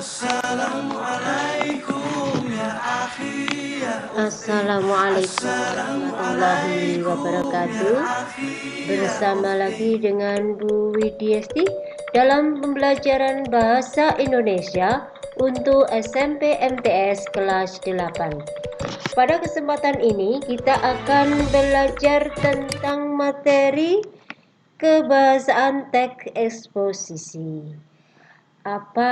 Assalamualaikum warahmatullahi wabarakatuh. Bersama lagi dengan Bu Widiesti dalam pembelajaran Bahasa Indonesia untuk SMP MTS kelas 8. Pada kesempatan ini kita akan belajar tentang materi kebahasaan teks eksposisi. Apa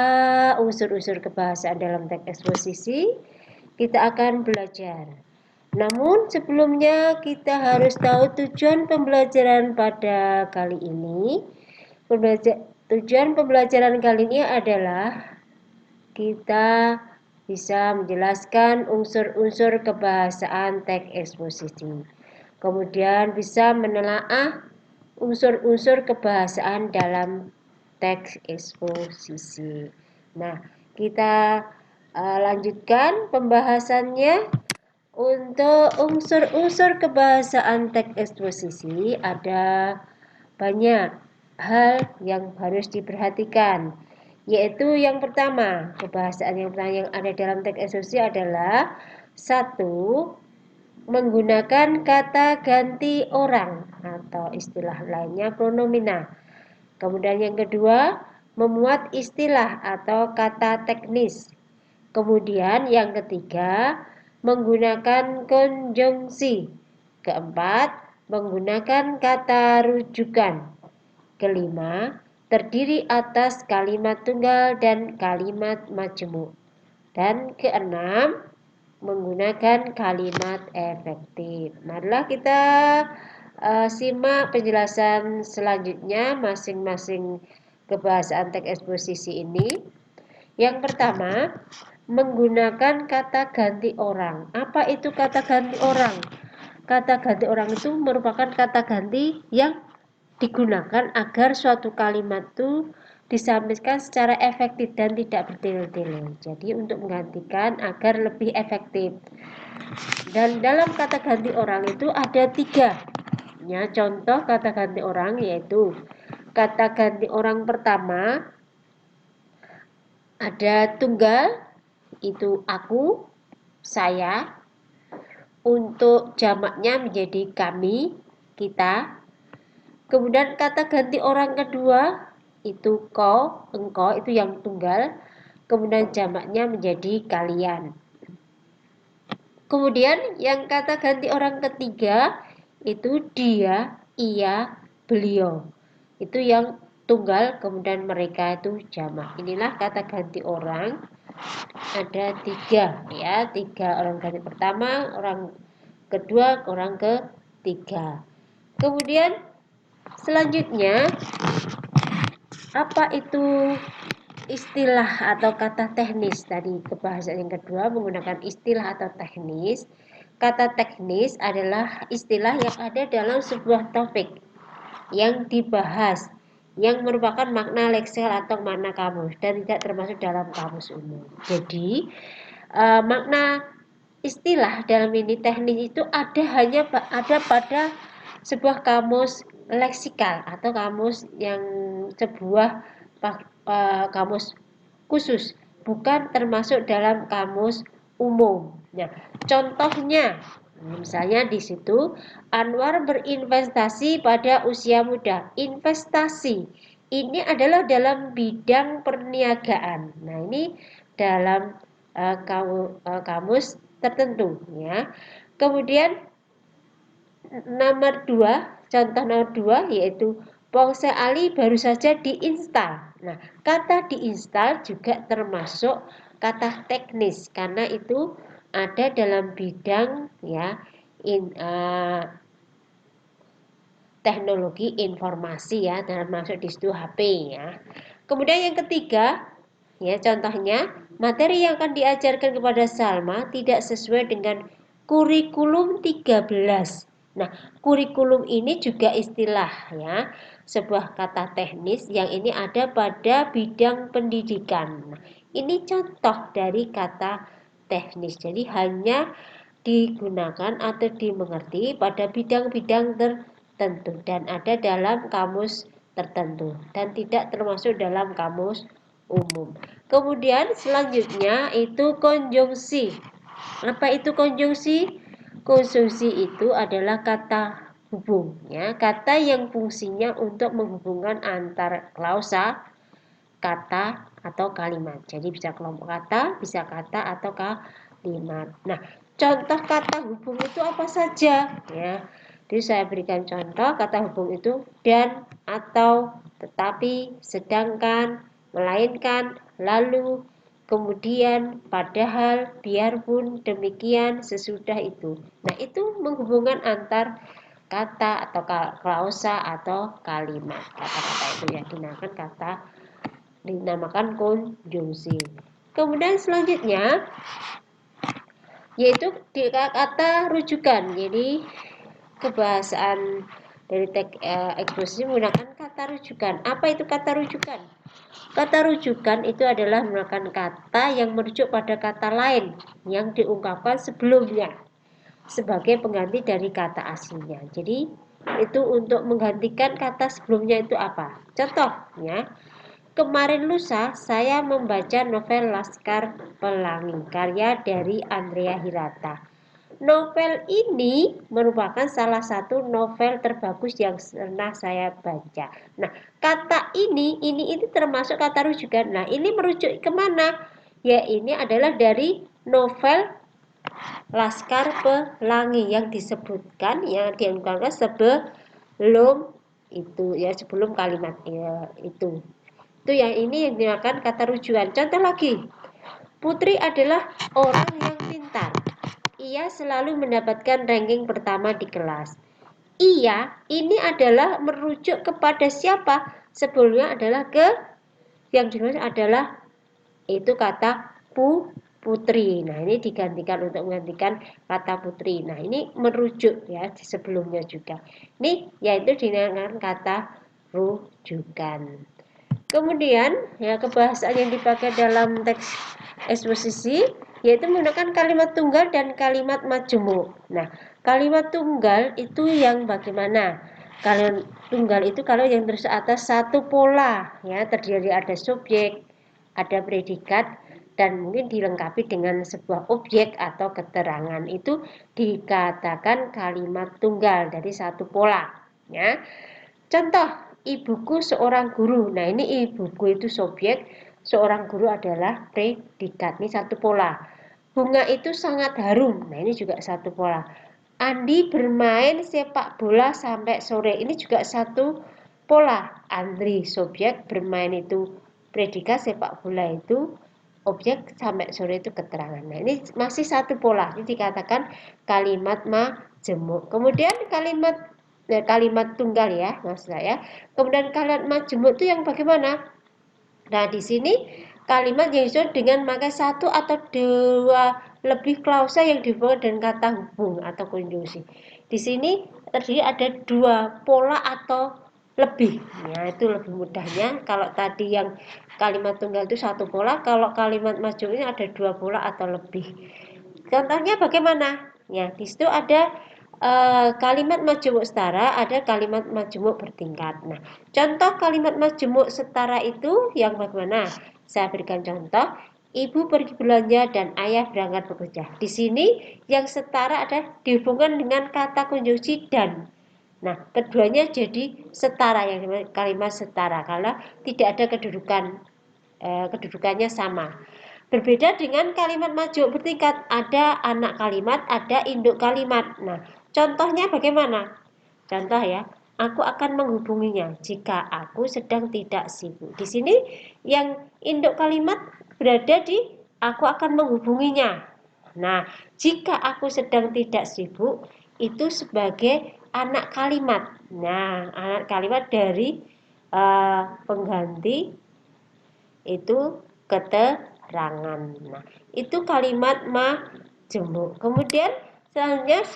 unsur-unsur kebahasaan dalam teks eksposisi? Kita akan belajar. Namun sebelumnya kita harus tahu tujuan pembelajaran pada kali ini. Tujuan pembelajaran kali ini adalah kita bisa menjelaskan unsur-unsur kebahasaan teks eksposisi. Kemudian bisa menelaah unsur-unsur kebahasaan dalam teks eksposisi. Nah, kita lanjutkan pembahasannya. Untuk unsur-unsur kebahasaan teks eksposisi ada banyak hal yang harus diperhatikan, yaitu yang pertama, kebahasaan yang pertama yang ada dalam teks eksposisi adalah 1. Menggunakan kata ganti orang atau istilah lainnya pronomina. Kemudian yang kedua, memuat istilah atau kata teknis. Kemudian yang ketiga, menggunakan konjungsi. Keempat, menggunakan kata rujukan. Kelima, terdiri atas kalimat tunggal dan kalimat majemuk. Dan keenam, menggunakan kalimat efektif. Marilah kita simak penjelasan selanjutnya masing-masing kebahasaan teks eksposisi ini. Yang pertama, menggunakan kata ganti orang. Apa itu kata ganti orang? Kata ganti orang itu merupakan kata ganti yang digunakan agar suatu kalimat itu disampaikan secara efektif dan tidak bertele-tele. Jadi untuk menggantikan agar lebih efektif. Dan dalam kata ganti orang itu ada 3. Ya, contoh kata ganti orang yaitu kata ganti orang pertama ada tunggal, itu aku, saya. Untuk jamaknya menjadi kami, kita. Kemudian kata ganti orang kedua itu kau, engkau, itu yang tunggal. Kemudian jamaknya menjadi kalian. Kemudian yang kata ganti orang ketiga itu dia, ia, beliau. Itu yang tunggal, kemudian mereka itu jamak. Inilah kata ganti orang. Ada 3 ya, 3 orang ganti pertama, orang kedua, orang ketiga. Kemudian selanjutnya, apa itu istilah atau kata teknis? Tadi kebahasaan yang kedua menggunakan istilah atau teknis. Kata teknis adalah istilah yang ada dalam sebuah topik yang dibahas, yang merupakan makna leksel atau makna kamus dan tidak termasuk dalam kamus umum. Jadi makna istilah dalam ini teknis itu ada pada sebuah kamus leksikal atau kamus yang sebuah kamus khusus, bukan termasuk dalam kamus umum. Nah, contohnya misalnya di situ Anwar berinvestasi pada usia muda. Investasi ini adalah dalam bidang perniagaan. Nah, ini dalam kamus tertentu ya. Kemudian contoh nomor 2 yaitu ponsel Ali baru saja diinstal. Nah, kata diinstal juga termasuk kata teknis karena itu ada dalam bidang ya teknologi informasi ya, termasuk di situ HP ya. Kemudian yang ketiga ya, contohnya materi yang akan diajarkan kepada Salma tidak sesuai dengan kurikulum 13. Nah, kurikulum ini juga istilah ya, sebuah kata teknis yang ini ada pada bidang pendidikan. Nah, ini contoh dari kata teknis. Jadi hanya digunakan atau dimengerti pada bidang-bidang tertentu dan ada dalam kamus tertentu dan tidak termasuk dalam kamus umum. Kemudian selanjutnya itu konjungsi. Apa itu konjungsi? Konjungsi itu adalah kata hubung, ya, kata yang fungsinya untuk menghubungkan antar klausa, kata atau kalimat. Jadi bisa kelompok kata, bisa kata atau kalimat. Nah, contoh kata hubung itu apa saja? Ya, jadi saya berikan contoh kata hubung itu dan, atau, tetapi, sedangkan, melainkan, lalu, kemudian, padahal, biarpun, demikian, sesudah itu. Nah, itu menghubungkan antar kata atau klausa atau kalimat. Kata-kata itu yang dinamakan konjungsi. Kemudian selanjutnya yaitu kata rujukan. Jadi kebahasaan dari teks eksposisi menggunakan kata rujukan. Apa itu kata rujukan? Kata rujukan itu adalah menggunakan kata yang merujuk pada kata lain yang diungkapkan sebelumnya sebagai pengganti dari kata aslinya. Jadi itu untuk menggantikan kata sebelumnya itu apa? Contohnya, kemarin lusa saya membaca novel Laskar Pelangi karya dari Andrea Hirata. Novel ini merupakan salah satu novel terbagus yang pernah saya baca. Nah, kata ini termasuk kata rujukan. Nah, ini merujuk kemana? Ya, ini adalah dari novel Laskar Pelangi yang disebutkan, yang diungkapkan sebelum itu, ya, sebelum kalimat ya, itu yang ini yang dinamakan kata rujukan. Contoh lagi, Putri adalah orang yang pintar. Ia selalu mendapatkan ranking pertama di kelas. Ia ini adalah merujuk kepada siapa? Sebelumnya adalah yang dimaksud adalah itu kata putri. Nah, ini digantikan untuk menggantikan kata putri. Nah, ini merujuk ya sebelumnya juga. Ini yaitu dinamakan kata rujukan. Kemudian ya kebahasaan yang dipakai dalam teks eksposisi yaitu menggunakan kalimat tunggal dan kalimat majemuk. Nah, kalimat tunggal itu yang bagaimana? Kalimat tunggal itu kalau yang terus atas satu pola, ya, terdiri ada subjek, ada predikat, dan mungkin dilengkapi dengan sebuah objek atau keterangan, itu dikatakan kalimat tunggal dari satu pola, ya. Contoh, ibuku seorang guru. Nah, ini ibuku itu subjek, seorang guru adalah predikat. Ini satu pola. Bunga itu sangat harum. Nah, ini juga satu pola. Andi bermain sepak bola sampai sore. Ini juga satu pola. Andri subjek, bermain itu predikat, sepak bola itu objek, sampai sore itu keterangan. Nah, ini masih satu pola. Ini dikatakan kalimat majemuk. Kemudian kalimat tunggal ya, maksud saya. Kemudian kalimat majemuk itu yang bagaimana? Nah, di sini kalimat yang disusun dengan memakai satu atau dua lebih klausa yang dihubungkan dengan kata hubung atau konjungsi. Di sini terdiri ada dua pola atau lebih. Ya, itu lebih mudahnya. Kalau tadi yang kalimat tunggal itu satu pola, kalau kalimat majemuk ini ada dua pola atau lebih. Contohnya bagaimana? Ya, di situ ada kalimat majemuk setara, ada kalimat majemuk bertingkat. Nah, contoh kalimat majemuk setara itu yang bagaimana? Saya berikan contoh, ibu pergi belanja dan ayah berangkat bekerja. Di sini yang setara ada dihubungkan dengan kata konjungsi dan. Nah, keduanya jadi setara, yang kalimat setara karena tidak ada kedudukannya sama. Berbeda dengan kalimat majemuk bertingkat, ada anak kalimat, ada induk kalimat. Nah, contohnya bagaimana? Contoh ya, aku akan menghubunginya jika aku sedang tidak sibuk. Di sini yang induk kalimat berada di aku akan menghubunginya. Nah, jika aku sedang tidak sibuk itu sebagai anak kalimat. Nah, anak kalimat dari pengganti itu keterangan. Nah, itu kalimat majemuk. Kemudian selanjutnya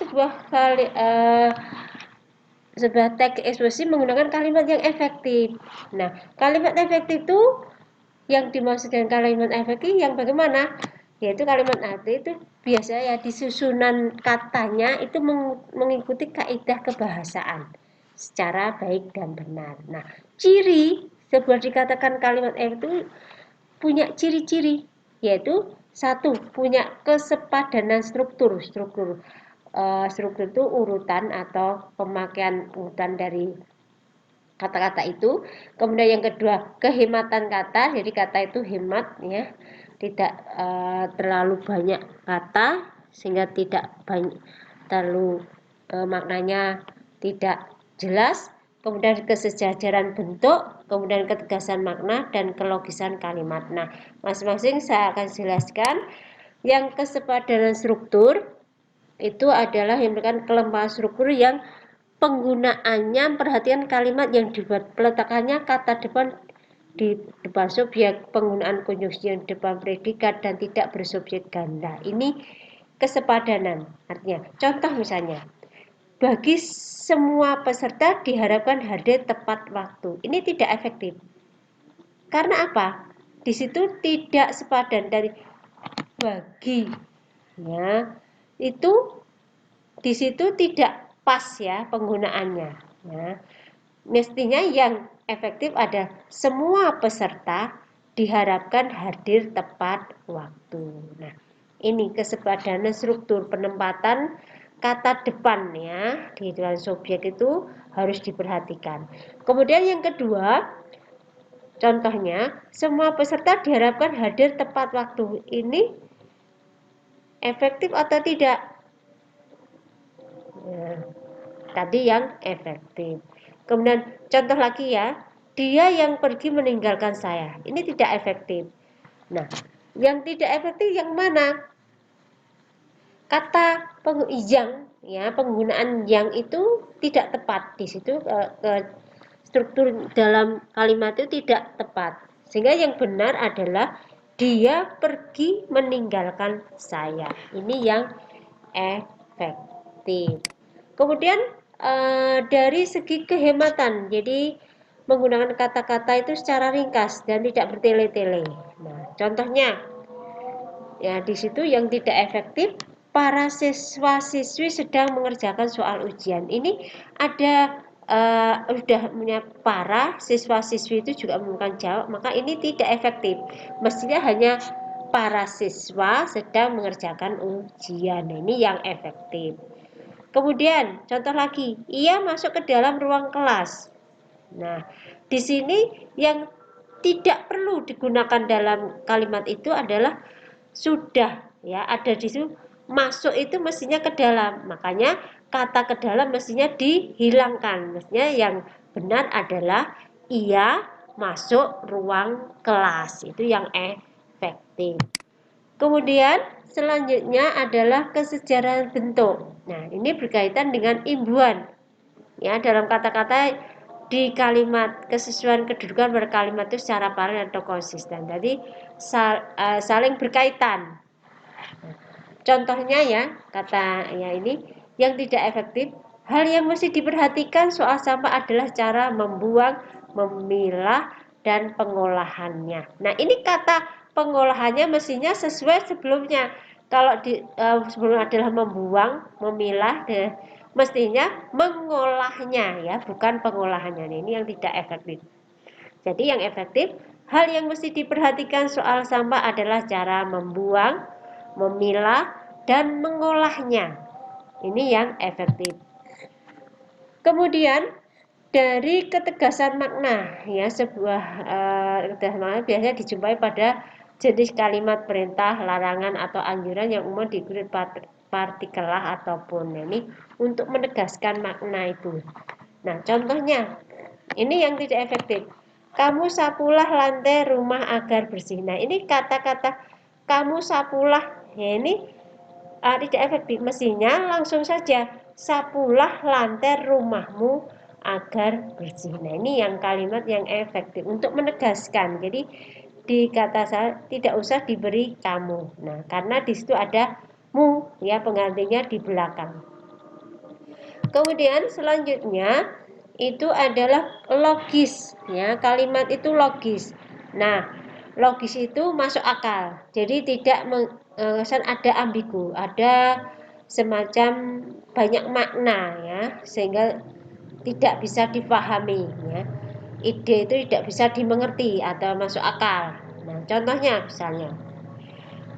sebuah teks ekspresi menggunakan kalimat yang efektif. Nah, kalimat efektif itu yang dimaksud dengan kalimat efektif yang bagaimana? Yaitu kalimat efektif itu biasanya ya di susunan katanya itu mengikuti kaidah kebahasaan secara baik dan benar. Nah, ciri sebuah dikatakan kalimat efektif punya ciri-ciri, yaitu satu, punya kesepadanan struktur. Struktur itu urutan atau pemakaian urutan dari kata-kata itu. Kemudian yang kedua, kehematan kata. Jadi kata itu hemat ya, tidak terlalu banyak kata sehingga tidak banyak terlalu maknanya tidak jelas. Kemudian kesejajaran bentuk, kemudian ketegasan makna dan kelogisan kalimat. Nah, masing-masing saya akan jelaskan. Yang kesepadanan struktur itu adalah yang merupakan kelemahan struktur yang penggunaannya, perhatikan kalimat yang dibuat, peletakannya kata depan di depan subjek, penggunaan konjungsi yang depan predikat dan tidak bersubjek ganda. Ini kesepadanan. Artinya, contoh misalnya, bagi semua peserta diharapkan hadir tepat waktu. Ini tidak efektif. Karena apa? Di situ tidak sepadan dari bagi. Ya, itu di situ tidak pas ya penggunaannya. Ya. Mestinya yang efektif ada semua peserta diharapkan hadir tepat waktu. Nah, ini kesepadanan struktur penempatan kata depan ya di dalam subjek itu harus diperhatikan. Kemudian yang kedua, contohnya semua peserta diharapkan hadir tepat waktu. Ini efektif atau tidak? Ya, tadi yang efektif. Kemudian contoh lagi ya, dia yang pergi meninggalkan saya. Ini tidak efektif. Nah, yang tidak efektif yang mana? Kata yang ya, penggunaan yang itu tidak tepat di situ, struktur dalam kalimat itu tidak tepat. Sehingga yang benar adalah dia pergi meninggalkan saya. Ini yang efektif. Kemudian dari segi kehematan, jadi menggunakan kata-kata itu secara ringkas dan tidak bertele-tele. Nah, contohnya ya di situ yang tidak efektif, para siswa-siswi sedang mengerjakan soal ujian. Ini ada sudah punya para siswa-siswi itu juga menemukan jawab, maka ini tidak efektif. Mestinya hanya para siswa sedang mengerjakan ujian. Ini yang efektif. Kemudian contoh lagi, ia masuk ke dalam ruang kelas. Nah, di sini yang tidak perlu digunakan dalam kalimat itu adalah sudah ya, ada di situ masuk itu mestinya ke dalam. Makanya kata ke dalam mestinya dihilangkan. Mestinya yang benar adalah ia masuk ruang kelas. Itu yang efektif. Kemudian selanjutnya adalah kesejarah bentuk. Nah, ini berkaitan dengan imbuhan. Ya, dalam kata-kata di kalimat kesesuaian kedudukan berkalimat itu secara paralel atau konsisten. Jadi saling berkaitan. Contohnya ya, kata ya ini yang tidak efektif, hal yang mesti diperhatikan soal sampah adalah cara membuang, memilah dan pengolahannya. Nah, ini kata pengolahannya mestinya sesuai sebelumnya. Kalau sebelum adalah membuang, memilah, mestinya mengolahnya ya, bukan pengolahannya. Ini yang tidak efektif. Jadi yang efektif, hal yang mesti diperhatikan soal sampah adalah cara membuang, memilah, dan mengolahnya. Ini yang efektif. Kemudian dari ketegasan makna ya, sebuah ketegasan makna biasanya dijumpai pada jenis kalimat perintah, larangan atau anjuran yang umum diikuti partikelah ataupun. Ini untuk menegaskan makna itu. Nah, contohnya ini yang tidak efektif. Kamu sapulah lantai rumah agar bersih. Nah, ini kata-kata kamu sapulah ya, ini tidak efektif. Mestinya langsung saja sapulah lantai rumahmu agar bersih. Nah, ini yang kalimat yang efektif untuk menegaskan. Jadi di kata saya tidak usah diberi kamu. Nah, karena di situ ada mu ya, penggantinya di belakang. Kemudian selanjutnya itu adalah logis ya, kalimat itu logis. Nah, logis itu masuk akal. Jadi tidak ada ambigu, ada semacam banyak makna ya, sehingga tidak bisa dipahami ya. Ide itu tidak bisa dimengerti atau masuk akal. Nah, contohnya misalnya,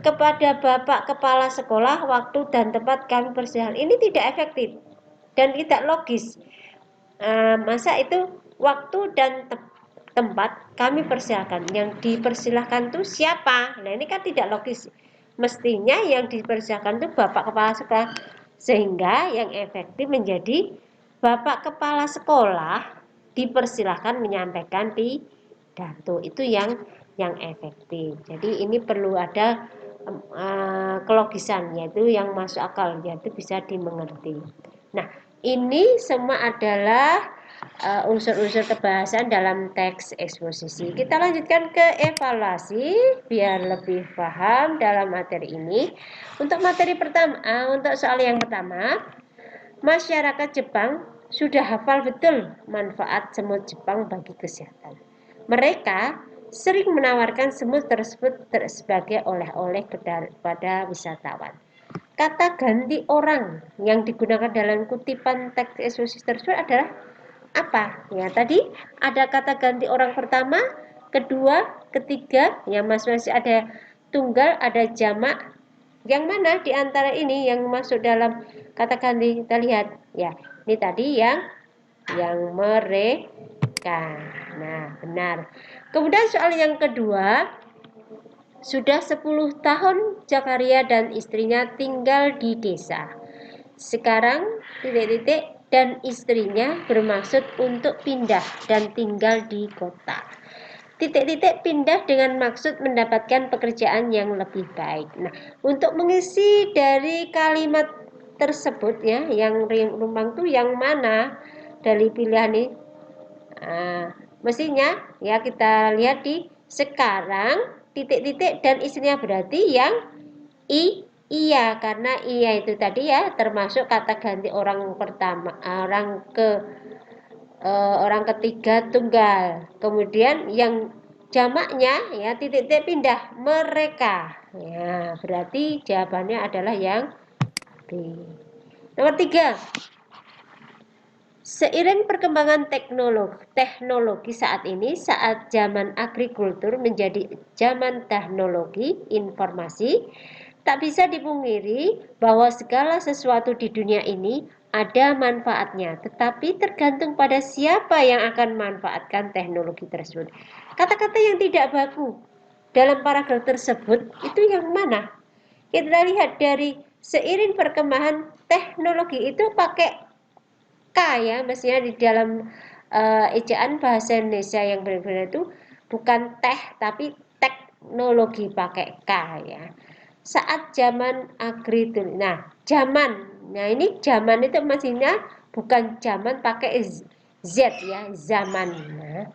kepada Bapak Kepala Sekolah waktu dan tempat kami persilahkan. Ini tidak efektif dan tidak logis. Masa itu waktu dan tempat kami persilahkan. Yang dipersilahkan itu siapa? Nah, ini kan tidak logis. Mestinya yang dipersilahkan itu Bapak Kepala Sekolah. Sehingga yang efektif menjadi Bapak Kepala Sekolah dipersilahkan menyampaikan pidato. Itu yang efektif. Jadi ini perlu ada kelogisan, yaitu yang masuk akal, yaitu bisa dimengerti. Nah, ini semua adalah unsur-unsur kebahasan dalam teks eksposisi. Kita lanjutkan ke evaluasi biar lebih paham dalam materi ini. Untuk materi pertama, untuk soal yang pertama, masyarakat Jepang sudah hafal betul manfaat semut Jepang bagi kesehatan. Mereka sering menawarkan semut tersebut sebagai oleh-oleh kepada wisatawan. Kata ganti orang yang digunakan dalam kutipan teks eksposisi tersebut adalah apa? Ya, tadi ada kata ganti orang pertama, kedua, ketiga, yang masing-masing ada tunggal, ada jamak. Yang mana di antara ini yang masuk dalam kata ganti? Kita lihat. Ya, ini tadi yang mereka. Nah, benar. Kemudian soal yang kedua, sudah 10 tahun Zakaria dan istrinya tinggal di desa. Sekarang titik-titik dan istrinya bermaksud untuk pindah dan tinggal di kota. Titik-titik pindah dengan maksud mendapatkan pekerjaan yang lebih baik. Nah, untuk mengisi dari kalimat tersebut ya, yang rumpang itu yang mana dari pilihan ini? Mestinya ya kita lihat di sekarang titik-titik dan istrinya berarti yang iya, karena iya itu tadi ya termasuk kata ganti orang pertama, orang ketiga tunggal. Kemudian yang jamaknya ya titik-titik pindah mereka. Ya, berarti jawabannya adalah yang B. Nomor 3. Seiring perkembangan teknologi saat ini, saat zaman agrikultur menjadi zaman teknologi informasi, tak bisa dipungkiri bahwa segala sesuatu di dunia ini ada manfaatnya, tetapi tergantung pada siapa yang akan memanfaatkan teknologi tersebut. Kata-kata yang tidak baku dalam paragraf tersebut itu yang mana? Kita lihat dari seiring perkembangan teknologi itu pakai K ya, mestinya di dalam ejaan bahasa Indonesia yang benar-benar itu bukan teh tapi teknologi pakai K ya. Saat zaman agrikultur. Nah, zaman. Nah, ini zaman itu mestinya bukan zaman pakai Z ya, zaman. Nah,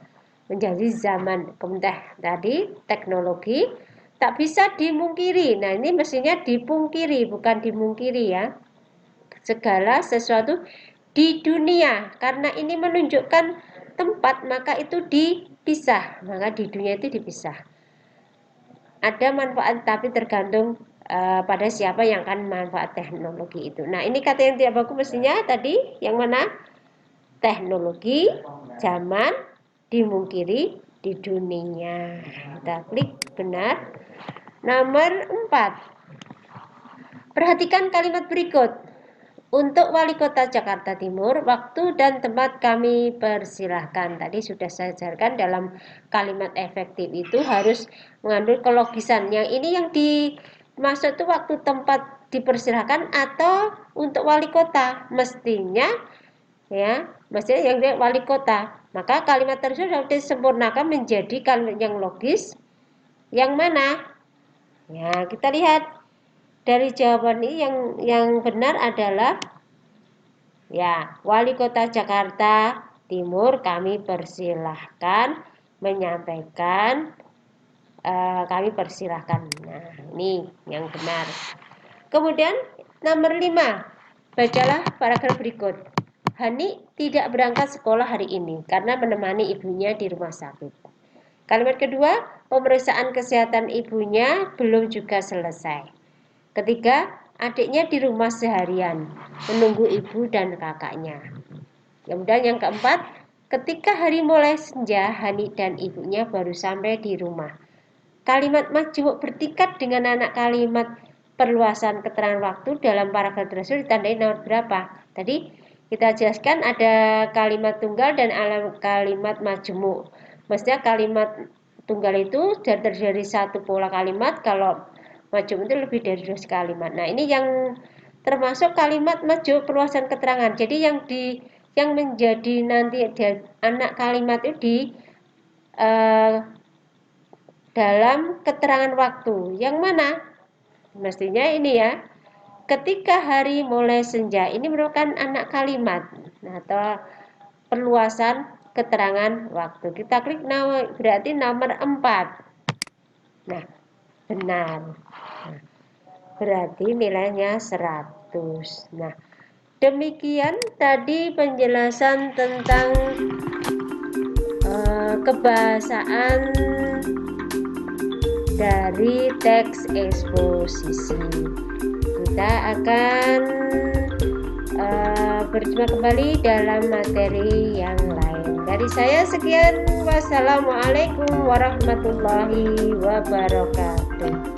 menjadi zaman. Kemudian tadi teknologi tak bisa dimungkiri. Nah, ini mestinya dipungkiri bukan dimungkiri ya. Segala sesuatu di dunia, karena ini menunjukkan tempat maka itu dipisah, maka di dunia itu dipisah. Ada manfaat tapi tergantung pada siapa yang akan manfaat teknologi itu. Nah, ini kata yang tidak bagus mestinya tadi yang mana? Teknologi, zaman, dimungkiri di dunia. Kita klik benar. Nomor 4. Perhatikan kalimat berikut. Untuk Wali Kota Jakarta Timur, waktu dan tempat kami persilahkan. Tadi sudah saya ajarkan dalam kalimat efektif itu harus mengandung kelogisan. Yang ini yang dimaksud itu waktu tempat dipersilahkan atau untuk wali kota. Mestinya ya, mestinya yang wali kota. Maka kalimat tersebut harus disempurnakan menjadi kalimat yang logis. Yang mana? Ya, kita lihat. Dari jawaban ini yang benar adalah ya, Wali Kota Jakarta Timur kami persilahkan menyampaikan, kami persilahkan. Nah, ini yang benar. Kemudian nomor 5, bacalah paragraf berikut. Hani tidak berangkat sekolah hari ini karena menemani ibunya di rumah sakit. Kalimat kedua, pemeriksaan kesehatan ibunya belum juga selesai. Ketiga, adiknya di rumah seharian, menunggu ibu dan kakaknya. Kemudian yang keempat, ketika hari mulai senja, Hani dan ibunya baru sampai di rumah. kalimat majemuk bertingkat dengan anak kalimat perluasan keterangan waktu dalam paragraf tersebut ditandai nomor berapa? Tadi kita jelaskan ada kalimat tunggal dan kalimat majemuk. Maksudnya kalimat tunggal itu terdiri dari satu pola kalimat, kalau majemuk itu lebih dari 2 kalimat. Nah, ini yang termasuk kalimat majemuk perluasan keterangan. Jadi yang menjadi nanti anak kalimat itu di dalam keterangan waktu. Yang mana? Mestinya ini ya. Ketika hari mulai senja, ini merupakan anak kalimat. Nah, atau perluasan keterangan waktu. Kita klik berarti nomor 4. Nah, benar. Nah, berarti nilainya 100. Nah, demikian tadi penjelasan tentang kebahasaan dari teks eksposisi. Kita akan berjumpa kembali dalam materi yang lain. Dari saya sekian, wassalamualaikum warahmatullahi wabarakatuh.